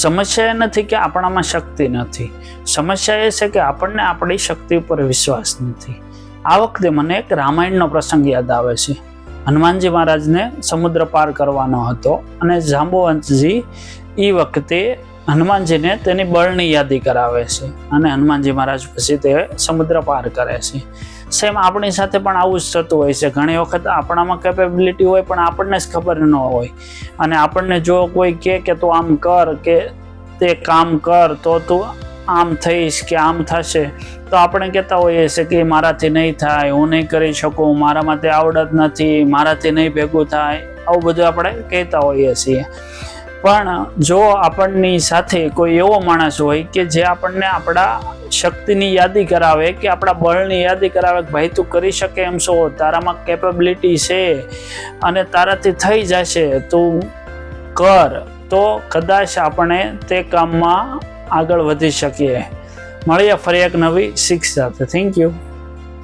સમસ્યા એ નથી કે આપણામાં શક્તિ નથી, સમસ્યા એ છે કે આપણને આપણી શક્તિ ઉપર વિશ્વાસ નથી. આ વખતે મને એક રામાયણનો પ્રસંગ યાદ આવે છે. હનુમાનજી મહારાજને સમુદ્ર પાર કરવાનો હતો અને જાંબુવંતજી એ વખતે હનુમાનજીને તેની બળની યાદી કરાવે છે અને હનુમાનજી મહારાજ પછી તે સમુદ્ર પાર કરે છે. સેમ આપણી સાથે પણ આવું જ થતું હોય છે. ઘણી વખત આપણામાં કેપેબિલિટી હોય પણ આપણને જ ખબર ન હોય, અને આપણને જો કોઈ કહે કે તું આમ કર કે તે કામ કર તો તું આમ થઈશ કે આમ થશે, તો આપણે કહેતા હોઈએ છીએ કે મારાથી નહીં થાય, હું નહીં કરી શકું, મારામાં તે આવડત નથી, મારાથી નહીં ભેગું થાય, આવું બધું આપણે કહેતા હોઈએ છીએ. પણ જો આપણની સાથે કોઈ એવો માણસ હોય કે જે આપણને આપણા શક્તિની યાદી કરાવે કે આપણા બળની યાદી કરાવે કે ભાઈ તું કરી શકે એમ છો, તારામાં કેપેબિલિટી છે અને તારાથી થઈ જશે, તું કર, તો કદાચ આપણે તે કામમાં આગળ વધી શકીએ. મળીએ ફરી એક નવી શીખ સાથે. Thank you.